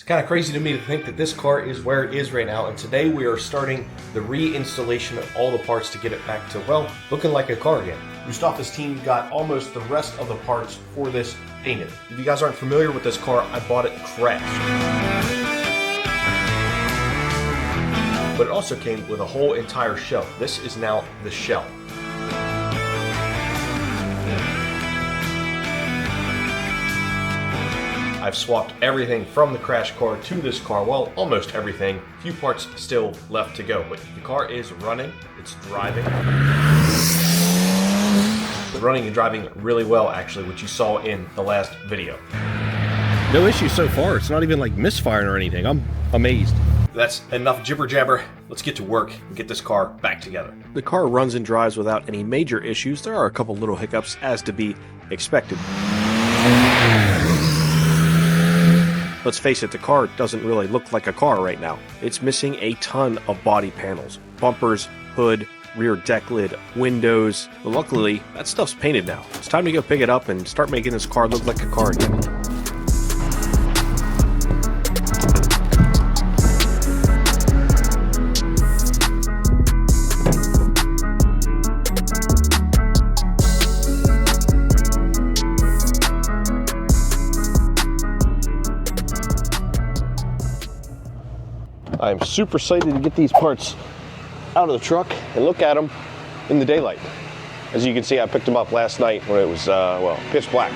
kind of crazy to me to think that this car is where it is right now, and today we are starting the reinstallation of all the parts to get it back to, well, looking like a car again. Mustafa's team got almost the rest of the parts for this painted. If you guys aren't familiar with this car, I bought it crashed. But it also came with a whole entire shell. This is now the shell. I've swapped everything from the crash car to this car, well, almost everything. A few parts still left to go, but the car is running, it's driving. It's running and driving really well, actually, which you saw in the last video. No issue so far. It's not even like misfiring or anything. I'm amazed. That's enough jibber jabber. Let's get to work and get this car back together. The car runs and drives without any major issues. There are a couple little hiccups as to be expected. Let's face it, the car doesn't really look like a car right now. It's missing a ton of body panels. Bumpers, hood, rear deck lid, windows. But luckily, that stuff's painted now. It's time to go pick it up and start making this car look like a car again. I'm super excited to get these parts out of the truck and look at them in the daylight. As you can see, I picked them up last night when it was, well, pitch black.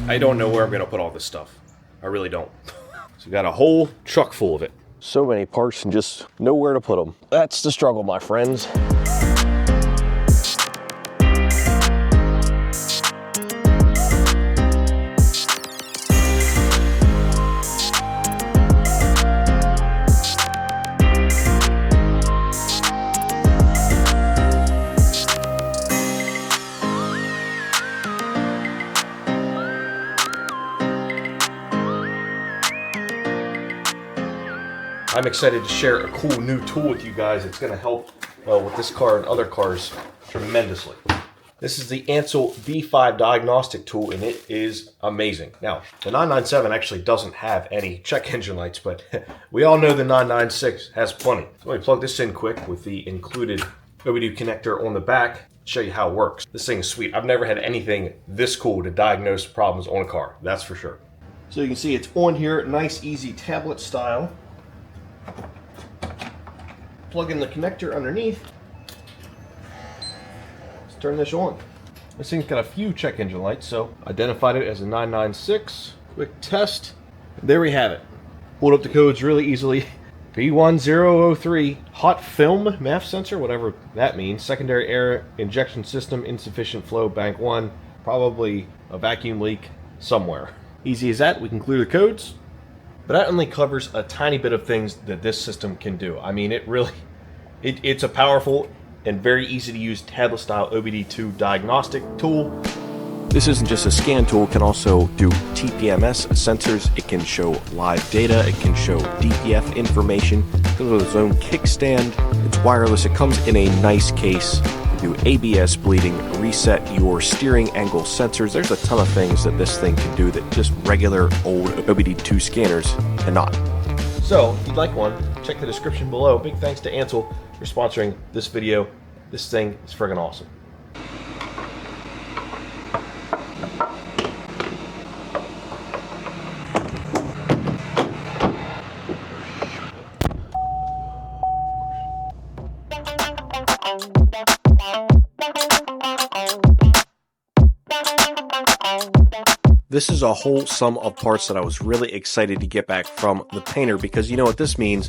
I don't know where I'm going to put all this stuff. I really don't. So we got a whole truck full of it. So many parts and just nowhere to put them. That's the struggle, my friends. I'm excited to share a cool new tool with you guys. It's going to help with this car and other cars tremendously. This is the Ansel V5 diagnostic tool, and it is amazing. Now, the 997 actually doesn't have any check engine lights, but we all know the 996 has plenty. So let me plug this in quick with the included OBD connector on the back, show you how it works. This thing is sweet. I've never had anything this cool to diagnose problems on a car, that's for sure. So you can see it's on here, nice, easy tablet style. Plug in the connector underneath. Let's turn this on. This thing's got a few check engine lights, so identified it as a 996. Quick test. There we have it. Pulled up the codes really easily. B1003 hot film MAF sensor, whatever that means. Secondary air injection system, insufficient flow, bank 1. Probably a vacuum leak somewhere. Easy as that. We can clear the codes. But that only covers a tiny bit of things that this system can do. I mean, it's a powerful and very easy to use tablet style OBD2 diagnostic tool. This isn't just a scan tool, it can also do TPMS sensors, it can show live data, it can show DPF information, it comes with its own kickstand, it's wireless, it comes in a nice case. Do ABS bleeding, reset your steering angle sensors. There's a ton of things that this thing can do that just regular old OBD2 scanners cannot. So, if you'd like one, check the description below. Big thanks to Ansel for sponsoring this video. This thing is friggin' awesome. This is a whole sum of parts that I was really excited to get back from the painter, because you know what this means?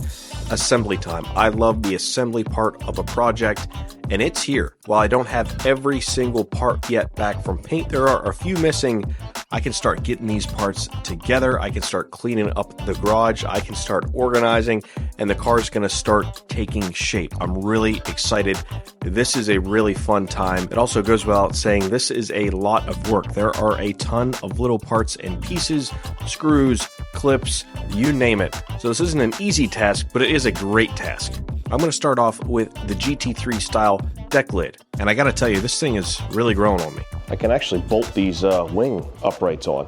assembly time. I love the assembly part of a project, and it's here. While I don't have every single part yet back from paint, there are a few missing. I can start getting these parts together. I can start cleaning up the garage. I can start organizing, and the car's going to start taking shape. I'm really excited. This is a really fun time. It also goes without saying, this is a lot of work. There are a ton of little parts and pieces, screws, clips, you name it. So this isn't an easy task, but it is a great task. I'm going to start off with the GT3 style deck lid. And I got to tell you, this thing is really growing on me. I can actually bolt these wing uprights on.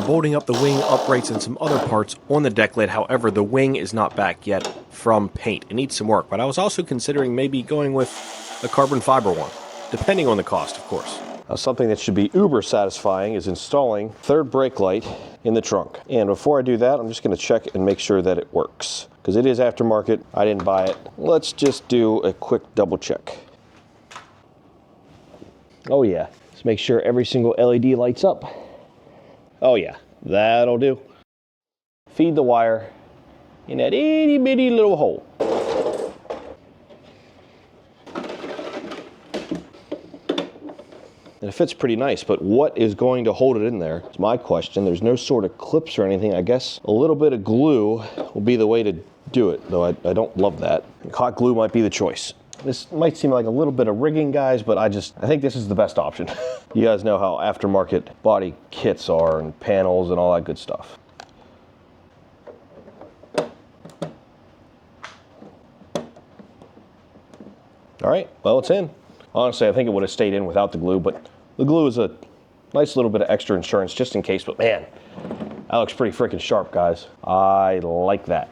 Bolting up the wing uprights and some other parts on the deck lid. However, the wing is not back yet from paint. It needs some work, but I was also considering maybe going with a carbon fiber one, depending on the cost, of course. Now, something that should be uber satisfying is installing third brake light in the trunk. And before I do that, I'm just going to check and make sure that it works, because it is aftermarket. I didn't buy it. Let's just do a quick double check. Oh yeah, let's make sure every single LED lights up. Oh yeah, that'll do. Feed the wire in that itty bitty little hole. And it fits pretty nice, but what is going to hold it in there? It's my question. There's no sort of clips or anything. I guess a little bit of glue will be the way to do it, though I don't love that. Hot glue might be the choice. This might seem like a little bit of rigging, guys, but I think this is the best option. You guys know how aftermarket body kits are and panels and all that good stuff. All right, well, it's in. Honestly, I think it would have stayed in without the glue, but the glue is a nice little bit of extra insurance just in case. But man, that looks pretty freaking sharp, guys. I like that.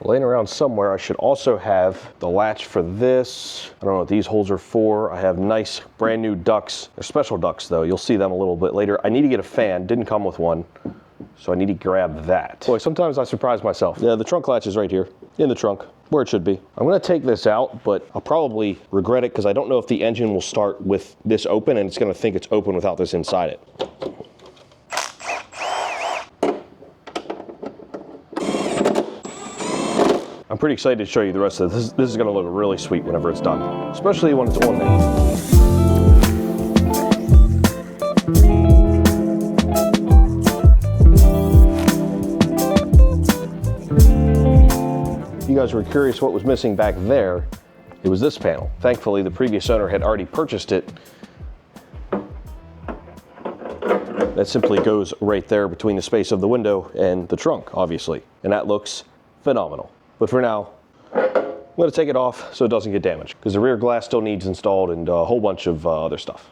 Laying around somewhere, I should also have the latch for this. I don't know what these holes are for. I have nice brand new ducts. They're special ducts though. You'll see them a little bit later. I need to get a fan. Didn't come with one, so I need to grab that. Boy, sometimes I surprise myself. Yeah, the trunk latch is right here in the trunk, where it should be. I'm gonna take this out, but I'll probably regret it because I don't know if the engine will start with this open, and it's gonna think it's open without this inside it. I'm pretty excited to show you the rest of this. This is gonna look really sweet whenever it's done, especially when it's on there. You guys were curious what was missing back there. It was this panel. Thankfully, the previous owner had already purchased it. That simply goes right there between the space of the window and the trunk, obviously. And that looks phenomenal. But for now, I'm gonna take it off so it doesn't get damaged, because the rear glass still needs installed and a whole bunch of other stuff.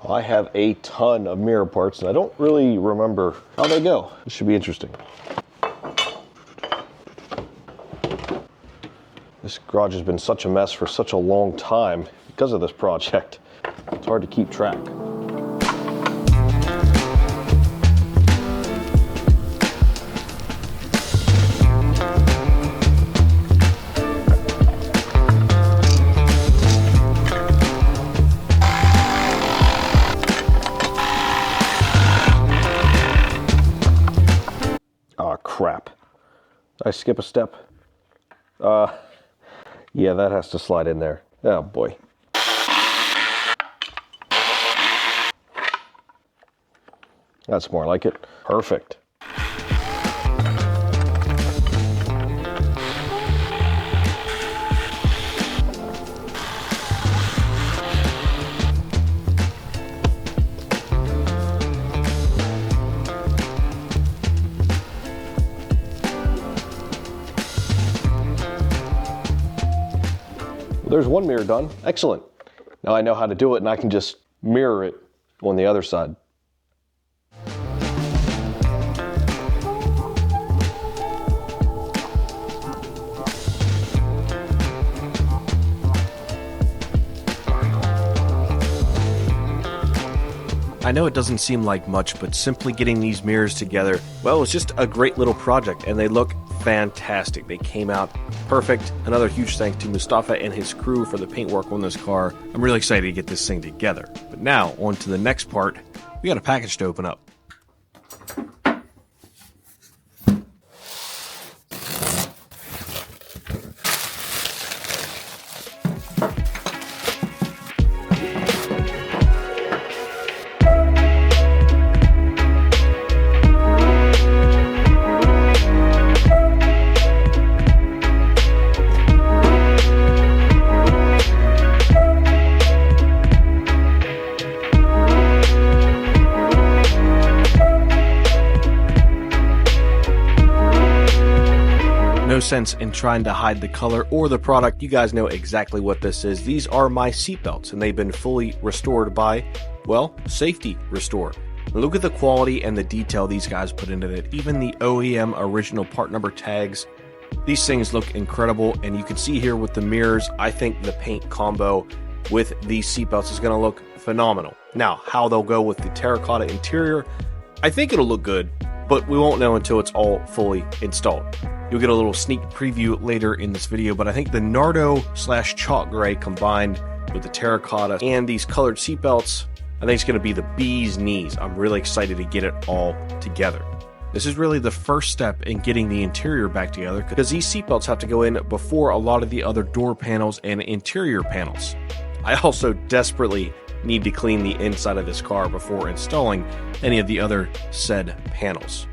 I have a ton of mirror parts and I don't really remember how they go. This should be interesting. This garage has been such a mess for such a long time because of this project. It's hard to keep track. Oh, crap. Did I skip a step? Yeah, that has to slide in there. Oh boy. That's more like it. Perfect. There's one mirror done. Excellent. Now I know how to do it and I can just mirror it on the other side. I know it doesn't seem like much, but simply getting these mirrors together, well, it's just a great little project, and they look fantastic. They came out perfect. Another huge thanks to Mustafa and his crew for the paintwork on this car. I'm really excited to get this thing together. But now, on to the next part, We got a package to open up. No sense in trying to hide the color or the product. You guys know exactly what this is. These are my seatbelts, and they've been fully restored by, well, Safety Restore. Look at the quality and the detail these guys put into it. Even the OEM original part number tags. These things look incredible, and you can see here with the mirrors, I think the paint combo with these seatbelts is going to look phenomenal. Now, how they'll go with the terracotta interior, I think it'll look good, but we won't know until it's all fully installed. You'll get a little sneak preview later in this video, but I think the Nardo / chalk gray combined with the terracotta and these colored seatbelts, I think it's going to be the bee's knees. I'm really excited to get it all together. This is really the first step in getting the interior back together, because these seatbelts have to go in before a lot of the other door panels and interior panels. I also desperately need to clean the inside of this car before installing any of the other said panels.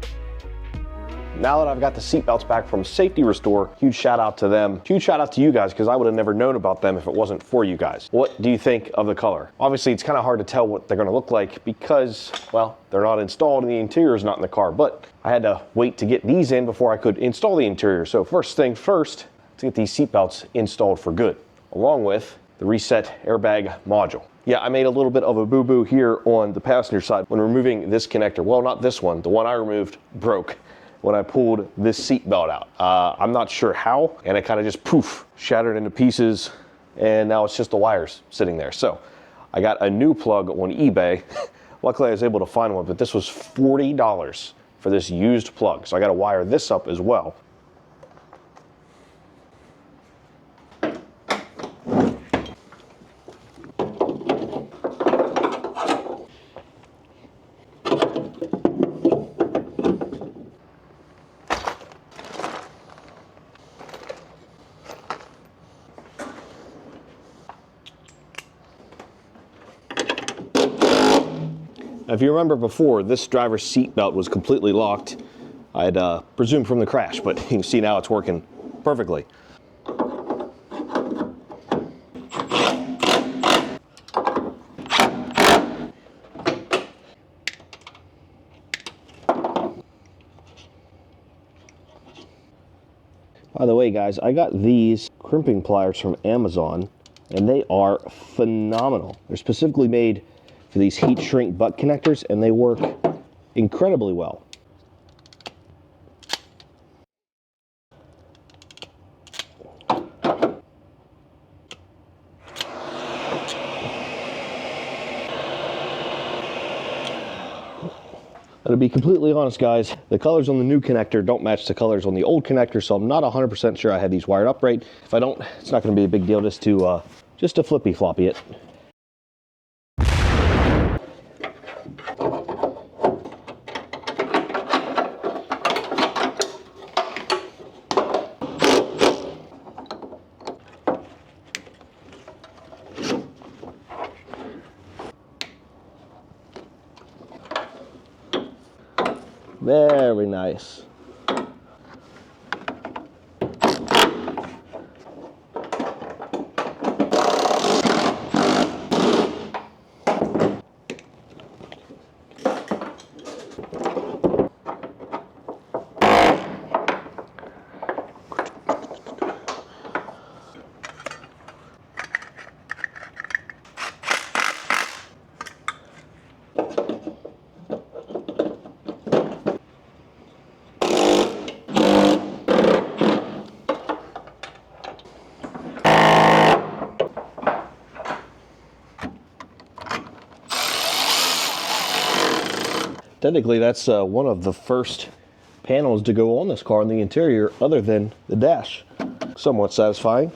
Now that I've got the seatbelts back from Safety Restore, huge shout out to them. Huge shout out to you guys, because I would have never known about them if it wasn't for you guys. What do you think of the color? Obviously, it's kind of hard to tell what they're going to look like because, well, they're not installed and the interior is not in the car, but I had to wait to get these in before I could install the interior. So first thing first, to get these seatbelts installed for good, along with the reset airbag module. Yeah, I made a little bit of a boo-boo here on the passenger side when removing this connector. Well, not this one. The one I removed broke when I pulled this seat belt out. I'm not sure how, and it kind of just poof, shattered into pieces, and now it's just the wires sitting there. So I got a new plug on eBay. Luckily I was able to find one, but this was $40 for this used plug. So I got to wire this up as well. If you remember before, this driver's seat belt was completely locked. I'd presumed from the crash, but you can see now it's working perfectly. By the way, guys, I got these crimping pliers from Amazon, and they are phenomenal. They're specifically made for these heat shrink butt connectors, and they work incredibly well. To be completely honest, guys, the colors on the new connector don't match the colors on the old connector, so I'm not 100% sure I had these wired up right. If I don't, it's not going to be a big deal just to flippy floppy it. Very nice. Technically, that's one of the first panels to go on this car in the interior other than the dash. Somewhat satisfying.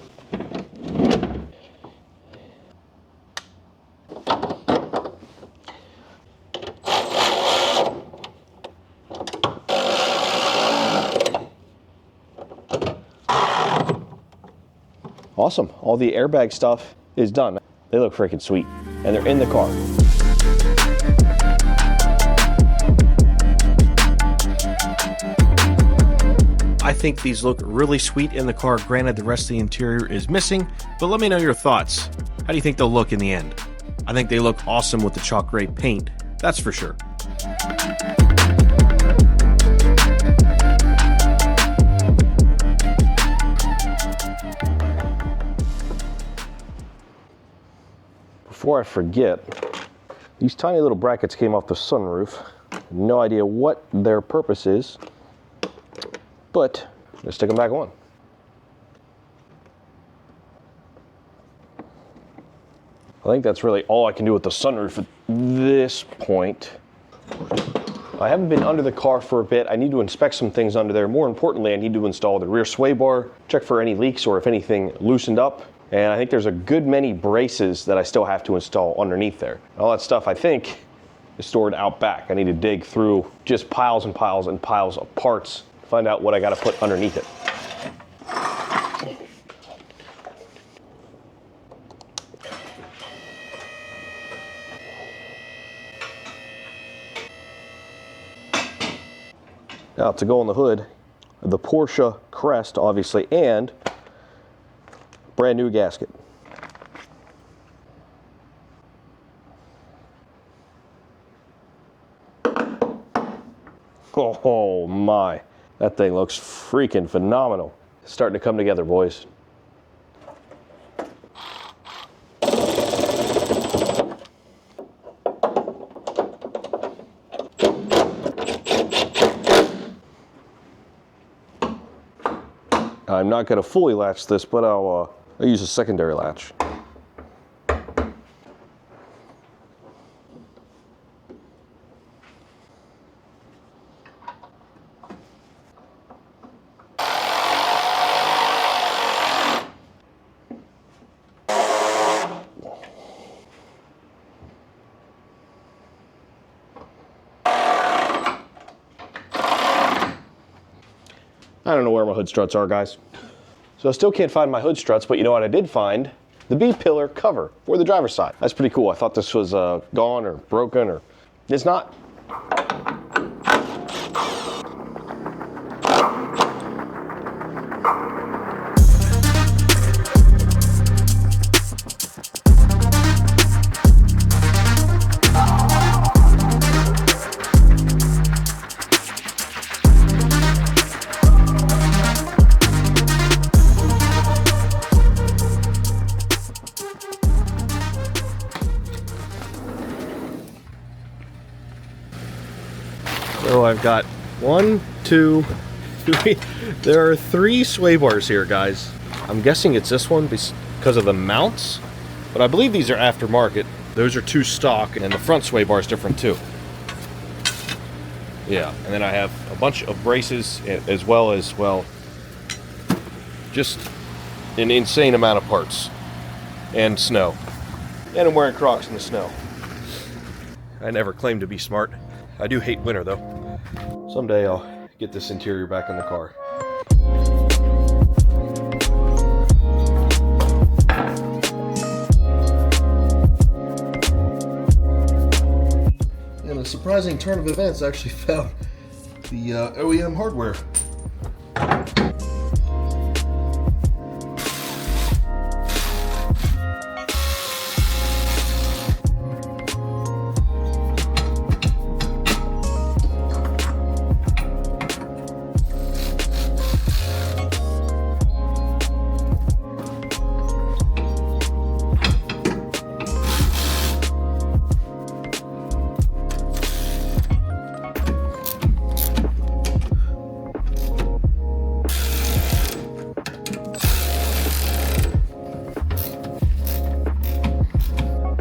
Awesome. All the airbag stuff is done. They look freaking sweet, and they're in the car. I think these look really sweet in the car. Granted, the rest of the interior is missing, but let me know your thoughts. How do you think they'll look in the end? I think they look awesome with the chalk gray paint, that's for sure. Before I forget, these tiny little brackets came off the sunroof. No idea what their purpose is, but let's stick them back on. I think that's really all I can do with the sunroof at this point. I haven't been under the car for a bit. I need to inspect some things under there. More importantly, I need to install the rear sway bar, check for any leaks or if anything loosened up. And I think there's a good many braces that I still have to install underneath there. All that stuff, I think, is stored out back. I need to dig through just piles and piles and piles of parts to find out what I got to put underneath it. Now to go on the hood, the Porsche crest, obviously, and brand new gasket. Oh my, that thing looks freaking phenomenal. It's starting to come together, boys. I'm not going to fully latch this, but I'll use a secondary latch. I don't know where my hood struts are, guys. So I still can't find my hood struts, but you know what I did find? The B-pillar cover for the driver's side. That's pretty cool. I thought this was gone or broken, or it's not. So I've got 1, 2, 3. There are 3 sway bars here, guys. I'm guessing it's this one because of the mounts, but I believe these are aftermarket. Those are 2 stock, and the front sway bar is different too. Yeah, and then I have a bunch of braces as well, just an insane amount of parts and snow. And I'm wearing Crocs in the snow. I never claimed to be smart. I do hate winter though. Someday I'll get this interior back in the car. In a surprising turn of events, I actually found the OEM hardware.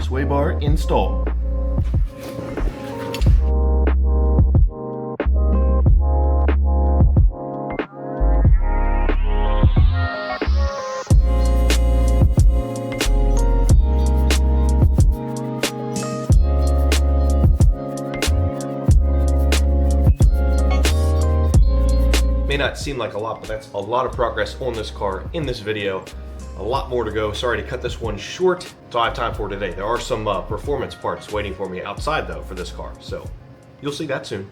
Sway bar installed. May not seem like a lot, but that's a lot of progress on this car in this video. A lot more to go. Sorry to cut this one short. That's all I have time for today. There are some performance parts waiting for me outside though for this car, so you'll see that soon.